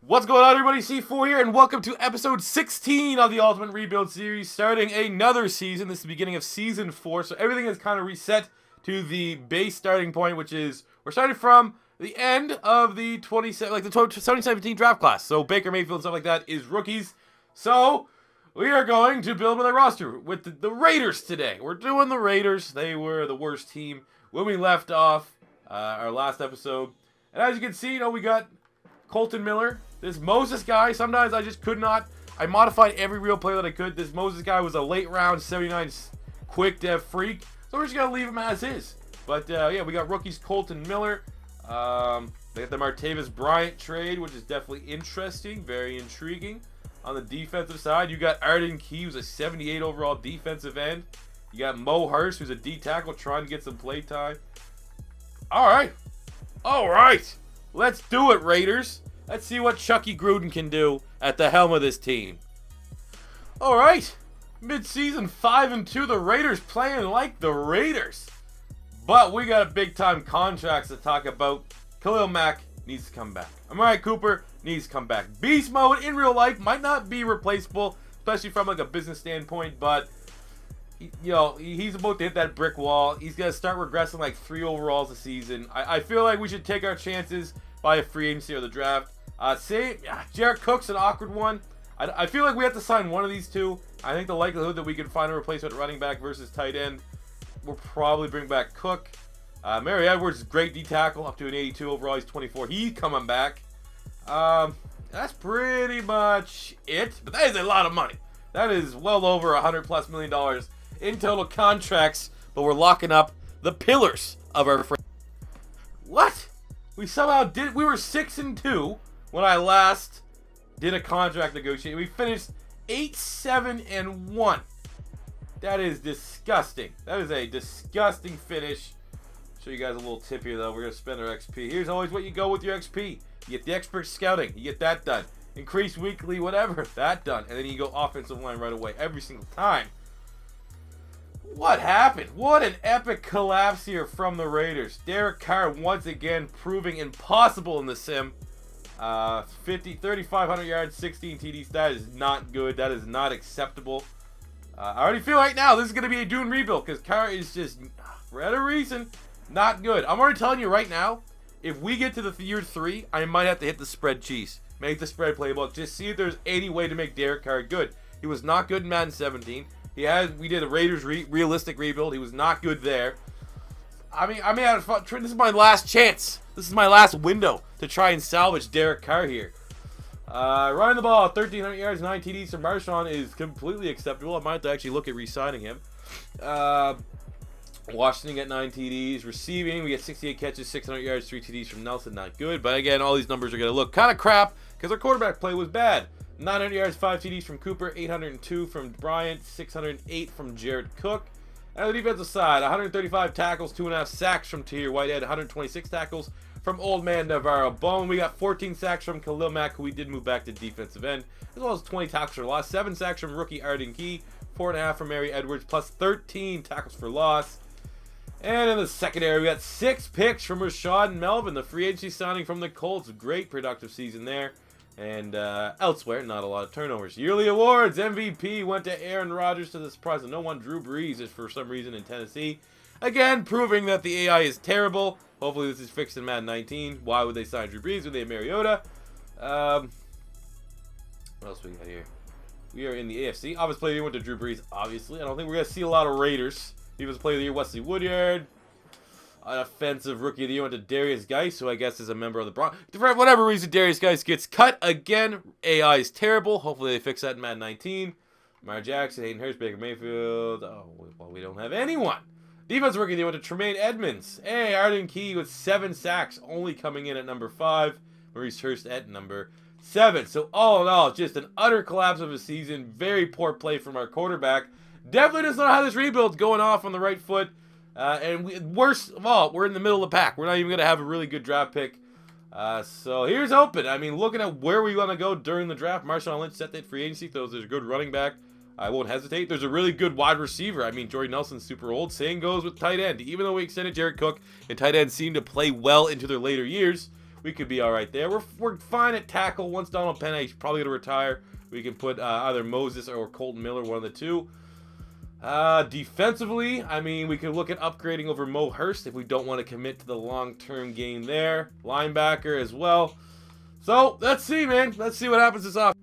What's going on, everybody? C4 here, and welcome to episode 16 of the Ultimate Rebuild series, starting another season. This is the beginning of season 4, so everything is kind of reset to the base starting point, which is we're starting from the end of the 2017 draft class. So Baker Mayfield and stuff like that is rookies. So we are going to build with a roster with the Raiders today. We're doing the Raiders. They were the worst team when we left off our last episode. And as you can see, we got Colton Miller. This Moses guy, sometimes I just could not. I modified every real player that I could. This Moses guy was a late round 79 quick dev freak. So we're just going to leave him as is. But yeah, we got rookies Colton Miller. They got the Martavis Bryant trade, which is definitely interesting. Very intriguing. On the defensive side, you got Arden Key, who's a 78 overall defensive end. You got Mo Hurst, who's a D tackle trying to get some play time. All right. Let's do it, Raiders. Let's see what Chucky Gruden can do at the helm of this team. All right. Mid-season 5-2, the Raiders playing like the Raiders. But we got a big-time contracts to talk about. Khalil Mack needs to come back. Amari Cooper needs to come back. Beast mode in real life might not be replaceable, especially from like a business standpoint, but he's about to hit that brick wall. He's going to start regressing like 3 overalls a season. I feel like we should take our chances by a free agency or the draft. Jared Cook's an awkward one. I feel like we have to sign one of these two. I think the likelihood that we can find a replacement running back versus tight end, we'll probably bring back Cook. Mary Edwards is great D tackle, up to an 82 overall. He's 24. He's coming back. That's pretty much it. But that is a lot of money. That is well over $100+ million in total contracts. But we're locking up the pillars of our franchise. What? We somehow did. We were 6-2 when I last did a contract negotiation. We finished 8-7-1. That is disgusting. That is a disgusting finish. Show you guys a little tip here, though. We're going to spend our XP. Here's always what you go with your XP. You get the expert scouting. You get that done. Increase weekly, whatever. That done. And then you go offensive line right away every single time. What happened? What an epic collapse here from the Raiders. Derek Carr once again proving impossible in the sim. 3,500 yards, 16 TDs. That is not good. That is not acceptable. I already feel right now this is going to be a doomed rebuild because Carr is just, for whatever reason, not good. I'm already telling you right now, if we get to the year 3, I might have to hit the spread cheese. Make the spread playbook. Just see if there's any way to make Derek Carr good. He was not good in Madden 17. We did a Raiders realistic rebuild. He was not good there. I mean, this is my last chance. This is my last window to try and salvage Derek Carr here. Running the ball, 1,300 yards, 9 TDs from Marshawn is completely acceptable. I might have to actually look at re-signing him. Washington get 9 TDs. Receiving, we get 68 catches, 600 yards, 3 TDs from Nelson. Not good. But again, all these numbers are going to look kind of crap because our quarterback play was bad. 900 yards, 5 TDs from Cooper, 802 from Bryant, 608 from Jared Cook. And on the defensive side, 135 tackles, 2.5 sacks from Tahir Whitehead, 126 tackles from Old Man Navarro Bone. We got 14 sacks from Khalil Mack, who we did move back to defensive end, as well as 20 tackles for loss, 7 sacks from rookie Arden Key, 4.5 from Mary Edwards, plus 13 tackles for loss. And in the secondary, we got 6 picks from Ranchod and Melvin, the free agency signing from the Colts. Great productive season there. And elsewhere, not a lot of turnovers. Yearly awards, MVP went to Aaron Rodgers to the surprise of no one. Drew Brees is for some reason in Tennessee. Again, proving that the AI is terrible. Hopefully this is fixed in Madden 19. Why would they sign Drew Brees? Would they Mariota? What else we got here? We are in the AFC. Obviously, player of the year went to Drew Brees, obviously. I don't think we're going to see a lot of Raiders. Defensive player of the year, Wesley Woodyard. Offensive rookie of the year went to Darius Geis, who I guess is a member of the Broncos. For whatever reason, Darius Geis gets cut again. AI is terrible. Hopefully they fix that in Madden 19. Lamar Jackson, Hayden Hurst, Baker Mayfield. Oh, well, we don't have anyone. Defensive rookie of the year went to Tremaine Edmonds. Hey, Arden Key with 7 sacks, only coming in at number 5. Maurice Hurst at number 7. So all in all, just an utter collapse of a season. Very poor play from our quarterback. Definitely doesn't know how this rebuild's going off on the right foot. Worst of all, we're in the middle of the pack. We're not even going to have a really good draft pick. So here's hoping. I mean, looking at where we want to go during the draft, Marshawn Lynch set that free agency. There's a good running back. I won't hesitate. There's a really good wide receiver. I mean, Jordy Nelson's super old. Same goes with tight end. Even though we extended Jared Cook and tight ends seem to play well into their later years, we could be all right there. We're fine at tackle. Once Donald Penna, he's probably going to retire. We can put either Moses or Colton Miller, one of the two. Defensively, I mean, we could look at upgrading over Mo Hurst if we don't want to commit to the long-term game there. Linebacker as well. So, let's see, man. Let's see what happens this off.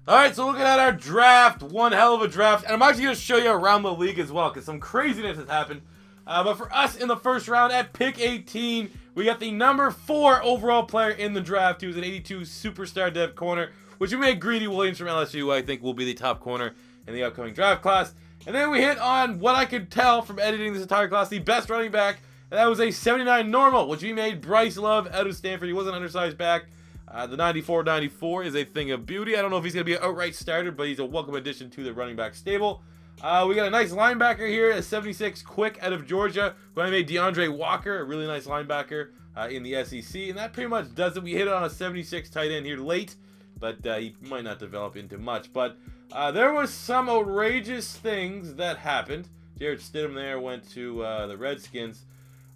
All right, so looking at our draft, one hell of a draft. And I'm actually going to show you around the league as well because some craziness has happened. But for us in the first round at pick 18, we got the number 4 overall player in the draft. He was an 82 superstar depth corner, which we made Greedy Williams from LSU, who I think will be the top corner in the upcoming draft class. And then we hit on what I could tell from editing this entire class, the best running back. And that was a 79 normal, which we made Bryce Love out of Stanford. He was an undersized back. The 94-94 is a thing of beauty. I don't know if he's going to be an outright starter, but he's a welcome addition to the running back stable. We got a nice linebacker here, a 76 quick out of Georgia, who I made DeAndre Walker, a really nice linebacker in the SEC. And that pretty much does it. We hit on a 76 tight end here late, but he might not develop into much. But there was some outrageous things that happened. Jared Stidham there went to the Redskins.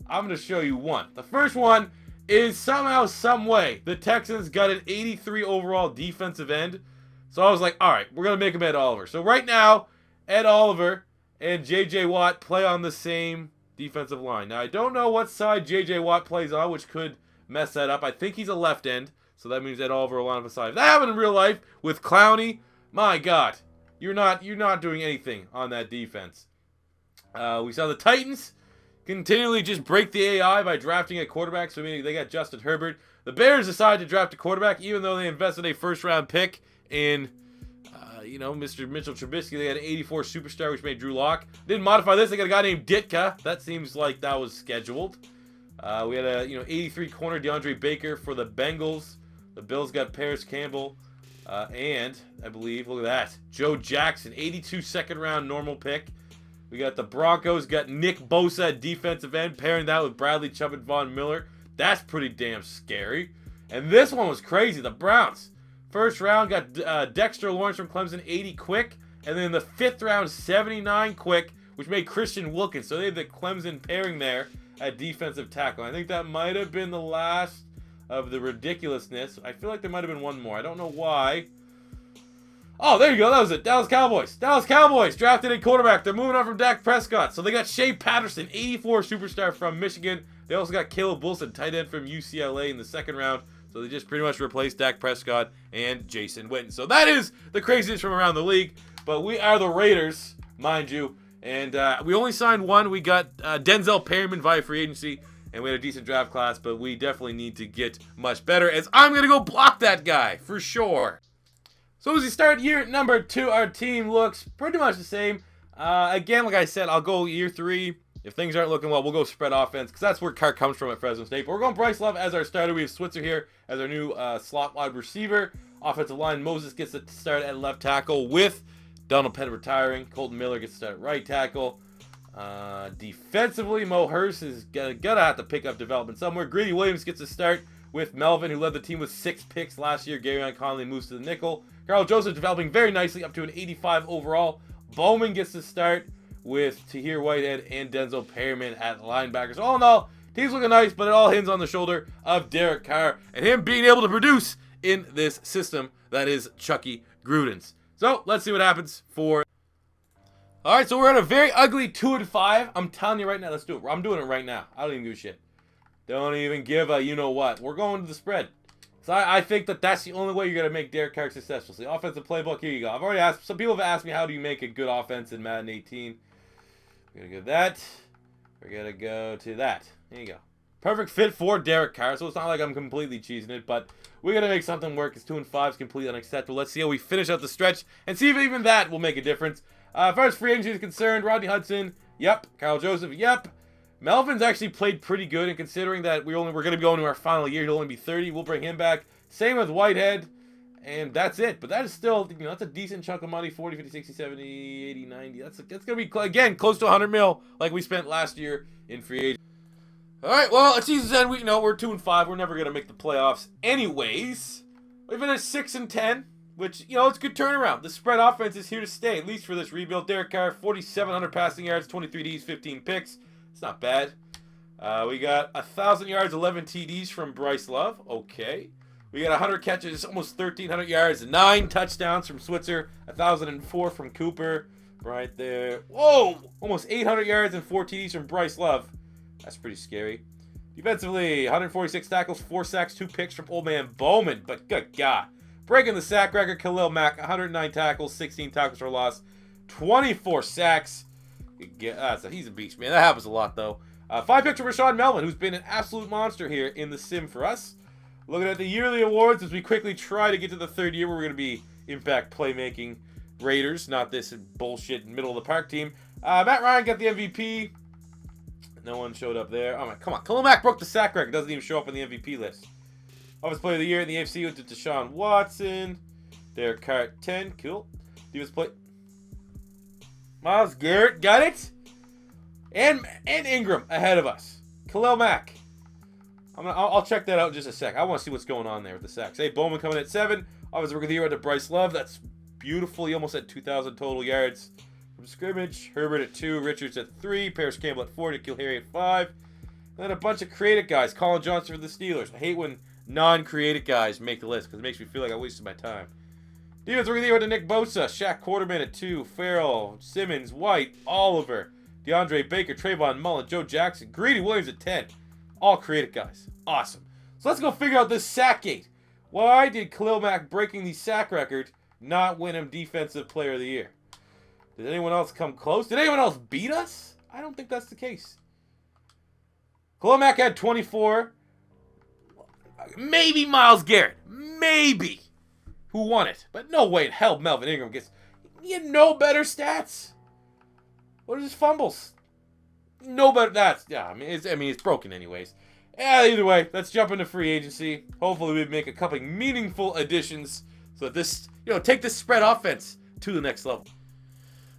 I'm going to show you one. The first one is somehow, some way, the Texans got an 83 overall defensive end. So I was like, all right, we're going to make him Ed Oliver. So right now, Ed Oliver and J.J. Watt play on the same defensive line. Now, I don't know what side J.J. Watt plays on, which could mess that up. I think he's a left end, so that means Ed Oliver will line up a side. If that happened in real life with Clowney, my God, you're not doing anything on that defense. We saw the Titans continually just break the AI by drafting a quarterback, so meaning they got Justin Herbert. The Bears decided to draft a quarterback, even though they invested a first-round pick in, Mr. Mitchell Trubisky. They had an 84 superstar, which made Drew Lock. Didn't modify this. They got a guy named Ditka. That seems like that was scheduled. We had a 83 corner DeAndre Baker for the Bengals. The Bills got Paris Campbell, and I believe, look at that, Joe Jackson, 82 second-round normal pick. We got the Broncos, got Nick Bosa at defensive end, pairing that with Bradley Chubb and Von Miller. That's pretty damn scary. And this one was crazy. The Browns, first round, got Dexter Lawrence from Clemson, 80 quick. And then the 5th round, 79 quick, which made Christian Wilkins. So they had the Clemson pairing there at defensive tackle. I think that might have been the last of the ridiculousness. I feel like there might have been one more. I don't know why. Oh, there you go. That was it. Dallas Cowboys. Dallas Cowboys drafted a quarterback. They're moving on from Dak Prescott. So they got Shea Patterson, 84 superstar from Michigan. They also got Caleb Wilson, tight end from UCLA in the 2nd round. So they just pretty much replaced Dak Prescott and Jason Witten. So that is the craziness from around the league. But we are the Raiders, mind you. And we only signed one. We got Denzel Perryman via free agency. And we had a decent draft class. But we definitely need to get much better, as I'm going to go block that guy for sure. So as we start year number 2, our team looks pretty much the same. Again, like I said, I'll go year 3. If things aren't looking well, we'll go spread offense, because that's where Carr comes from at Fresno State. But we're going Bryce Love as our starter. We have Switzer here as our new slot wide receiver. Offensive line, Moses gets to start at left tackle with Donald Penn retiring. Colton Miller gets to start at right tackle. Defensively, Mo Hurst is gonna have to pick up development somewhere. Greedy Williams gets to start with Melvin, who led the team with 6 picks last year. Gary Conley moves to the nickel. Carl Joseph developing very nicely up to an 85 overall. Bowman gets to start with Tahir Whitehead and Denzel Perryman at linebackers. All in all, team's looking nice, but it all hinges on the shoulder of Derek Carr and him being able to produce in this system that is Chucky Gruden's. So let's see what happens for. All right, so we're at a very ugly 2-5. I'm telling you right now, let's do it. I'm doing it right now. I don't even give a shit. Don't even give a you-know-what. We're going to the spread. So I think that that's the only way you're going to make Derek Carr successful. So the offensive playbook, here you go. I've already asked, some people have asked me, how do you make a good offense in Madden 18? We're going to go that. We're going to go to that. There you go. Perfect fit for Derek Carr. So it's not like I'm completely cheesing it, but we're going to make something work. It's 2-5 is completely unacceptable. Let's see how we finish out the stretch and see if even that will make a difference. As far as free agency is concerned, Rodney Hudson, yep. Carl Joseph, yep. Melvin's actually played pretty good, and considering that we're going to be going to our final year, he'll only be 30. We'll bring him back. Same with Whitehead, and that's it. But that is still, that's a decent chunk of money, 40, 50, 60, 70, 80, 90. That's going to be, again, close to 100 mil like we spent last year in free agency. All right, well, at season's end, we're 2-5. We're never going to make the playoffs anyways. We've been at 6-10, which, it's a good turnaround. The spread offense is here to stay, at least for this rebuild. Derek Carr, 4,700 passing yards, 23 Ds, 15 picks. It's not bad. We got 1,000 yards, 11 TDs from Bryce Love. Okay. We got 100 catches, almost 1,300 yards, 9 touchdowns from Switzer, 1,004 from Cooper. Right there. Whoa! Almost 800 yards and 4 TDs from Bryce Love. That's pretty scary. Defensively, 146 tackles, 4 sacks, 2 picks from Old Man Bowman. But good God. Breaking the sack record, Khalil Mack, 109 tackles, 16 tackles for loss, 24 sacks. He's a beast, man. That happens a lot, though. 5 picks from Rashawn Melvin, who's been an absolute monster here in the sim for us. Looking at the yearly awards as we quickly try to get to the third year where we're going to be Impact Playmaking Raiders, not this bullshit middle of the park team. Matt Ryan got the MVP. No one showed up there. Oh my, come on. Khalil Mack broke the sack record. Doesn't even show up on the MVP list. Offensive Player of the Year in the AFC went to Deshaun Watson. Derek Carr 10. Cool. Defensive Play. Myles Garrett got it. And Ingram ahead of us. Khalil Mack. I'll check that out in just a sec. I want to see what's going on there with the sacks. Hey, Bowman coming at 7. Offensive Rookie of the Year to Bryce Love. That's beautiful. He almost had 2,000 total yards from scrimmage. Herbert at 2. Richards at 3. Paris Campbell at 4. Nikhil Harry at 5. And then a bunch of creative guys. Colin Johnson for the Steelers. I hate when non-creative guys make the list because it makes me feel like I wasted my time. Defensive Rookie of the Year to Nick Bosa. Shaq Quarterman at 2. Farrell, Simmons, White, Oliver, DeAndre Baker, Trayvon Mullen, Joe Jackson, Greedy Williams at 10. All creative guys. Awesome. So let's go figure out this sack gate. Why did Khalil Mack breaking the sack record not win him Defensive Player of the Year? Did anyone else come close? Did anyone else beat us? I don't think that's the case. Khalil Mack had 24. Maybe Myles Garrett. Maybe. Who won it? But no way in hell Melvin Ingram gets... He had no better stats. What are his fumbles? No better... That's... Yeah, I mean, it's broken anyways. Yeah, either way, let's jump into free agency. Hopefully we make a couple meaningful additions so that this... take this spread offense to the next level.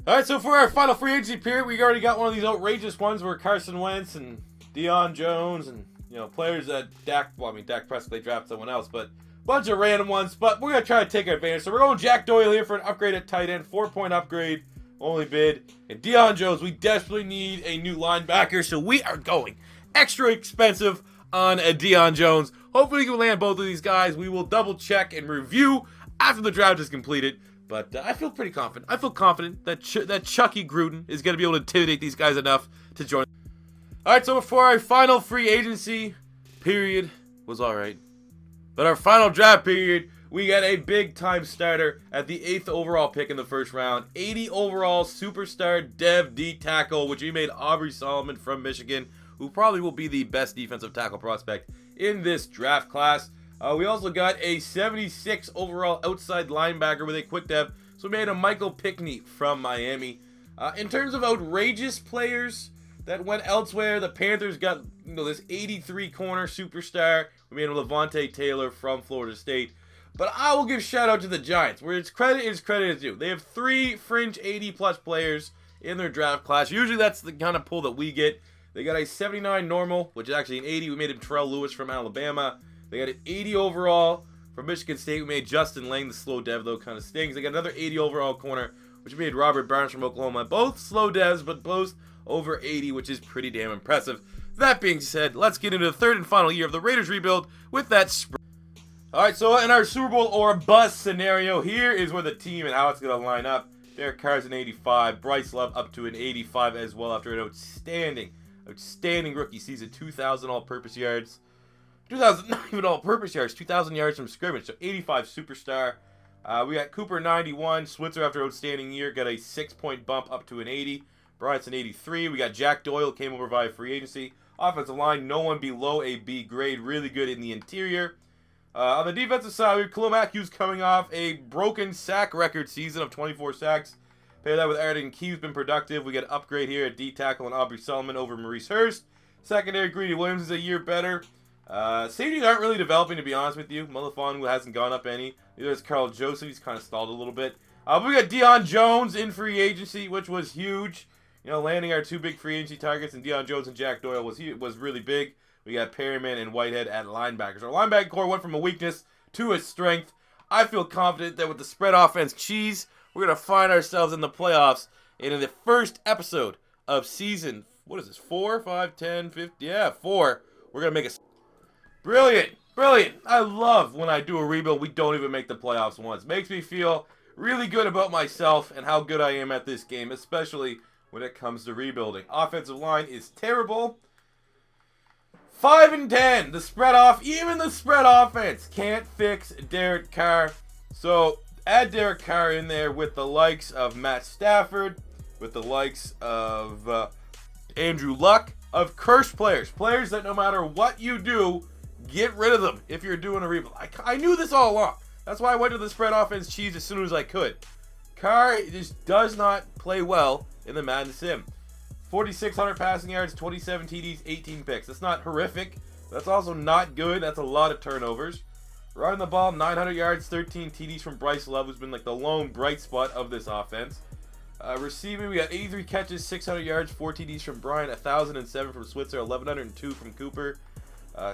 Alright, so for our final free agency period, we already got one of these outrageous ones where Carson Wentz and Deion Jones and, players that Dak Prescott, they draft someone else, but a bunch of random ones, but we're going to try to take advantage. So we're going Jack Doyle here for an upgrade at tight end, 4-point upgrade, only bid. And Deion Jones, we desperately need a new linebacker, so we are going extra expensive on a Deion Jones. Hopefully we can land both of these guys. We will double check and review after the draft is completed. But I feel pretty confident. I feel confident that that Chucky Gruden is going to be able to intimidate these guys enough to join. All right, so for our final free agency period was all right. But our final draft period, we got a big-time starter at the 8th overall pick in the first round. 80 overall superstar Dev D tackle, which we made Aubrey Solomon from Michigan, who probably will be the best defensive tackle prospect in this draft class. We also got a 76 overall outside linebacker with a quick dev. So we made a Michael Pickney from Miami. In terms of outrageous players that went elsewhere, the Panthers got this 83 corner superstar. We made him Levante Taylor from Florida State. But I will give shout out to the Giants, where its credit is due. They have 3 fringe 80-plus players in their draft class. Usually that's the kind of pull that we get. They got a 79 normal, which is actually an 80. We made him Terrell Lewis from Alabama. They got an 80 overall from Michigan State. We made Justin Lang, the slow dev, though, kind of stings. They got another 80 overall corner, which we made Robert Barnes from Oklahoma. Both slow devs, but both over 80, which is pretty damn impressive. That being said, let's get into the third and final year of the Raiders rebuild with that spread. All right, so in our Super Bowl or bust scenario, here is where the team and how it's going to line up. Derek Carr's an 85. Bryce Love up to an 85 as well after an outstanding rookie season. 2,000 all-purpose yards. 2,000, not even all-purpose yards, 2,000 yards from scrimmage, so 85 superstar. We got Cooper 91, Switzer after outstanding year, got a 6-point bump up to an 80. Bryce an 83. We got Jack Doyle, came over via free agency. Offensive line, no one below a B grade, really good in the interior. On the defensive side, we have Khalil Mack, who's coming off a broken sack record season of 24 sacks. Pair that with Arden Key, who's been productive. We got an upgrade here at D tackle and Aubrey Solomon over Maurice Hurst. Secondary, Greedy Williams is a year better. Safeties aren't really developing, to be honest with you. Mulafon hasn't gone up any. Neither is Carl Joseph. He's kind of stalled a little bit. But we got Deion Jones in free agency, which was huge. Landing our 2 big free agency targets, and Deion Jones and Jack Doyle was really big. We got Perryman and Whitehead at linebackers. Our linebacker core went from a weakness to a strength. I feel confident that with the spread offense cheese, we're going to find ourselves in the playoffs. And in the first episode of season what is this? 4, 5, 10, 50. Yeah, 4. We're going to make a... Brilliant. Brilliant. I love when I do a rebuild, we don't even make the playoffs once. Makes me feel really good about myself and how good I am at this game, especially when it comes to rebuilding. Offensive line is terrible. 5 and 10. The spread off, even the spread offense can't fix Derek Carr. So add Derek Carr in there with the likes of Matt Stafford, with the likes of Andrew Luck, of cursed players. Players that no matter what you do, get rid of them if you're doing a rebuild. I knew this all along. That's why I went to the spread offense cheese as soon as I could. Carr just does not play well in the Madden Sim. 4,600 passing yards, 27 TDs, 18 picks. That's not horrific. That's also not good. That's a lot of turnovers. Running the ball, 900 yards, 13 TDs from Bryce Love, who's been like the lone bright spot of this offense. Receiving, we got 83 catches, 600 yards, 4 TDs from Brian, 1,007 from Switzer, 1,102 from Cooper,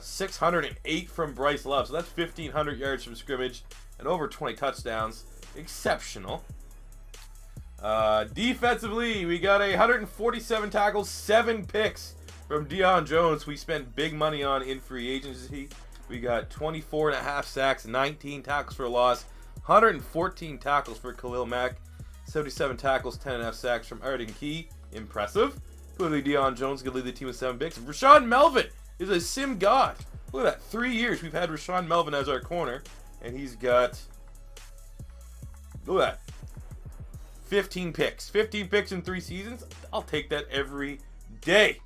608 from Bryce Love. So that's 1,500 yards from scrimmage and over 20 touchdowns. Exceptional. Defensively, we got 147 tackles, 7 picks from Deion Jones, who we spent big money on in free agency. We got 24.5 sacks, 19 tackles for a loss, 114 tackles for Khalil Mack, 77 tackles, 10.5 sacks from Arden Key. Impressive. Clearly, Deion Jones could lead the team with 7 picks. Rashawn Melvin is a sim god. Look at that. 3 years we've had Rashawn Melvin as our corner, and he's got, look at that, 15 picks. 15 picks in 3 seasons. I'll take that every day.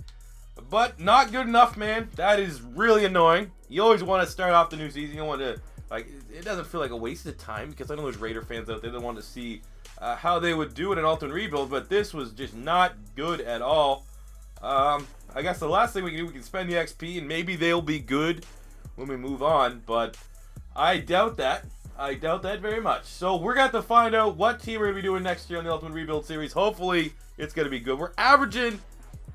But not good enough, man. That is really annoying. You always want to start off the new season. You don't want to, like, it doesn't feel like a waste of time because I know there's Raider fans out there that want to see how they would do in an ultimate rebuild, but this was just not good at all. I guess the last thing we can do, we can spend the XP, and maybe they'll be good when we move on, but I doubt that. I doubt that very much. So we're going to have to find out what team we're going to be doing next year on the Ultimate Rebuild Series. Hopefully, it's going to be good. We're averaging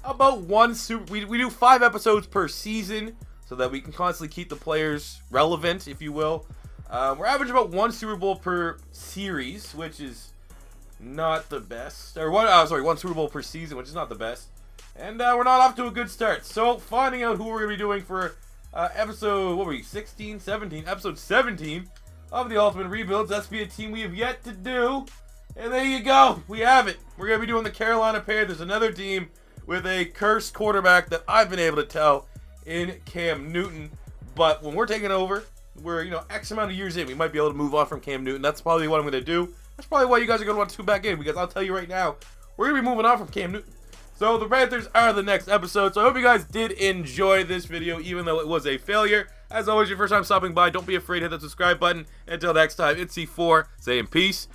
about one super... We do 5 episodes per season so that we can constantly keep the players relevant, if you will. We're averaging about 1 Super Bowl per series, which is not the best. Or one Super Bowl per season, which is not the best. And we're not off to a good start. So finding out who we're going to be doing for episode, what were we, 16, 17? Episode 17 of the Ultimate Rebuilds. That's be a team we have yet to do. And there you go. We have it. We're going to be doing the Carolina pair. There's another team with a cursed quarterback that I've been able to tell in Cam Newton. But when we're taking over, we're, X amount of years in, we might be able to move on from Cam Newton. That's probably what I'm going to do. That's probably why you guys are going to want to tune back in, because I'll tell you right now, we're going to be moving on from Cam Newton. So the Panthers are the next episode. So I hope you guys did enjoy this video, even though it was a failure. As always, your first time stopping by, don't be afraid to hit that subscribe button. Until next time, it's C4 saying peace